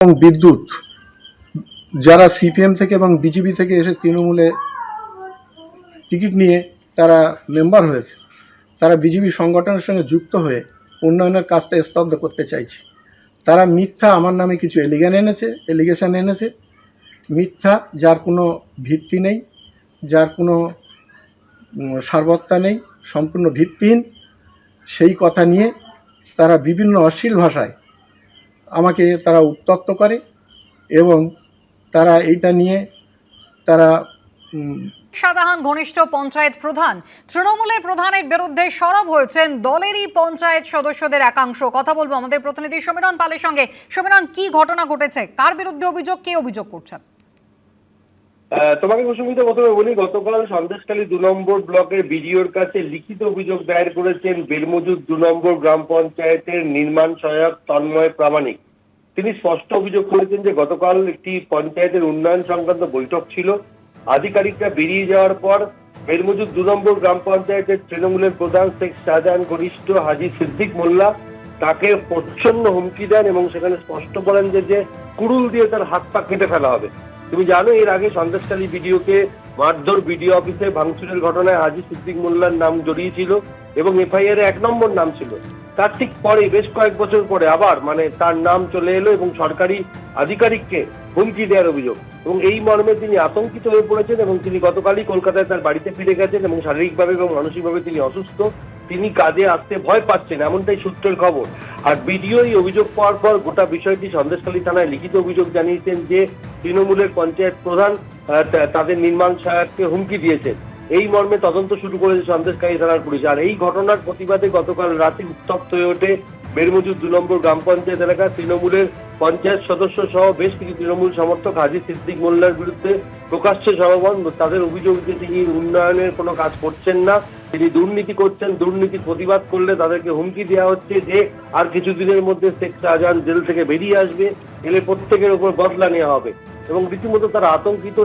এবং বিদ্যুৎ, যারা সিপিএম থেকে এবং বিজেপি থেকে এসে তৃণমূলে টিকিট নিয়ে তারা মেম্বার হয়েছে, তারা বিজেপি সংগঠনের সঙ্গে যুক্ত হয়ে উন্নয়নের কাজটা স্তব্ধ করতে চাইছে। তারা মিথ্যা আমার নামে কিছু এলিগেশন এনেছে, মিথ্যা, যার কোনো ভিত্তি নেই, যার কোনো সারবত্তা নেই, সম্পূর্ণ ভিত্তিহীন সেই কথা নিয়ে তারা বিভিন্ন অশ্লীল ভাষায় আমাকে তারা উত্ত্যক্ত করে এবং তারা এইটা নিয়ে তারা শাহজাহান ঘনিষ্ঠ পঞ্চায়েত প্রধান তৃণমূলের প্রধানের বিরুদ্ধে সরব হয়েছেন দলেরই পঞ্চায়েত সদস্যদের একাংশ। কথা বলবো আমাদের প্রতিনিধি সমীরণ পালের সঙ্গে। সমীরণ, কি ঘটনা ঘটেছে, কার বিরুদ্ধে অভিযোগ, কে অভিযোগ করছেন? তোমাকে কুসুমিতা প্রথমে বলি, গতকাল সন্দেশখালী 2 নম্বর ব্লকের বিডিওর কাছে লিখিত অভিযোগ দায়ের করেছেন বেলমজুর 2 নম্বর গ্রাম পঞ্চায়েতের নির্মাণ সহায়ক তন্ময় প্রামাণিক। তিনি স্পষ্ট অভিযোগ করেছেন যে গতকাল একটি পঞ্চায়েতের উন্নয়ন সংক্রান্ত বৈঠক ছিল। আধিকারিকরা বেরিয়ে যাওয়ার পর বেলমজুর 2 নম্বর গ্রাম পঞ্চায়েতের তৃণমূলের প্রধান শেখ শাহজাহান ঘনিষ্ঠ হাজী সিদ্দিক মোল্লা তাকে প্রচ্ছন্ন হুমকি দেন এবং সেখানে স্পষ্ট বলেন যে কুড়ুল দিয়ে তার হাত পা কেটে ফেলা হবে। তুমি জানো, এর আগে সন্দেশখালী বিডিওকে মারধর, বিডিও অফিসে ভাঙচুরের ঘটনায় হাজী সিদ্দিক মোল্লার নাম জড়িয়েছিল এবং এফআইআর 1 নম্বর নাম ছিল। তার ঠিক পরে, বেশ কয়েক বছর পরে আবার তার নাম চলে এলো এবং সরকারি আধিকারিককে হুমকি দেওয়ার অভিযোগ, এবং এই মর্মে তিনি আতঙ্কিত হয়ে পড়েছেন এবং তিনি গতকালই কলকাতায় তার বাড়িতে ফিরে গেছেন এবং শারীরিকভাবে এবং মানসিকভাবে তিনি অসুস্থ, তিনি কাজে আসতে ভয় পাচ্ছেন, এমনটাই সূত্রের খবর। আর বিডিও এই অভিযোগ পাওয়ার পর গোটা বিষয়টি সন্দেশখালী থানায় লিখিত অভিযোগ জানিয়েছেন যে তৃণমূলের পঞ্চায়েত প্রধান তাদের নির্মাণ সহায়ককে হুমকি দিয়েছেন। এই মর্মে তদন্ত শুরু করেছে সন্দেশখালী থানার পুলিশ। আর এই ঘটনার প্রতিবাদে গতকাল রাতে উত্তপ্ত হয়ে ওঠে বেলমজুর 2 নম্বর গ্রাম পঞ্চায়েত এলাকা। তৃণমূলের পঞ্চায়েত সদস্য সহ বেশ কিছু তৃণমূল সমর্থক হাজী সিদ্দিক মোল্লার বিরুদ্ধে প্রকাশ্যে সমাবেশ। তাদের অভিযোগ যে তিনি উন্নয়নের কোনো কাজ করছেন না, তিনি দুর্নীতি করছেন, দুর্নীতির প্রতিবাদ করলে তাদেরকে হুমকি দেওয়া হচ্ছে যে আর কিছুদিনের মধ্যে শেখ শাহজাহান জেল থেকে বেরিয়ে আসবে, এলে প্রত্যেকের উপর বদলা নেওয়া হবে। এবং রীতিমতো তারা আতঙ্কিত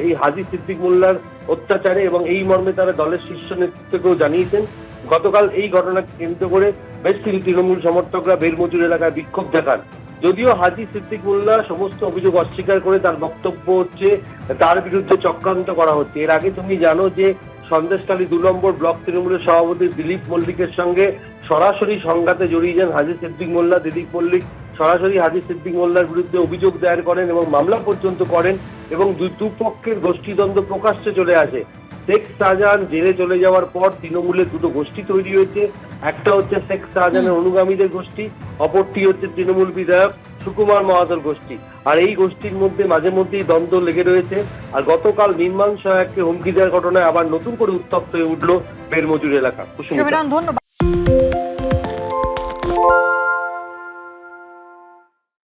এই হাজী সিদ্দিক মোল্লার অত্যাচারে, এবং এই মর্মে তারা দলের শীর্ষ নেতৃত্বকেও জানিয়েছেন। গতকাল এই ঘটনাকে কেন্দ্র করে বেশ কিছু তৃণমূল সমর্থকরা বেলমজুর এলাকায় বিক্ষোভ দেখান। যদিও হাজী সিদ্দিক মোল্লা সমস্ত অভিযোগ অস্বীকার করে তার বক্তব্য হচ্ছে তার বিরুদ্ধে চক্রান্ত করা হচ্ছে। এর আগে তুমি জানো যে সন্দেশখালী 2 নম্বর ব্লক তৃণমূলের সভাপতি দিলীপ মল্লিকের সঙ্গে সরাসরি সংঘাতে জড়িয়ে যান হাজী সিদ্দিক মোল্লা। দিলীপ মল্লিক সরাসরি হাজী সিদ্দিক মোল্লার বিরুদ্ধে অভিযোগ দায়ের করেন এবং মামলা পর্যন্ত করেন, এবং দুপক্ষের গোষ্ঠীদ্বন্দ্ব প্রকাশ্যে চলে আসে। শেখ শাহজাহান জেলে চলে যাওয়ার পর তৃণমূলের দুটো গোষ্ঠী তৈরি হয়েছে। একটা হচ্ছে শেখ শাহজাহানের অনুগামীদের গোষ্ঠী, অপরটি হচ্ছে তৃণমূল বিধায়ক সুকুমার মাহাতোর গোষ্ঠী। আর এই গোষ্ঠীর মধ্যে মাঝে মধ্যেই দ্বন্দ্ব লেগে রয়েছে। আর গতকাল নির্মাণ সহায়ককে হুমকি দেওয়ার ঘটনায় আবার নতুন করে উত্তপ্ত হয়ে উঠল বেলমজুর এলাকা। ধন্যবাদ।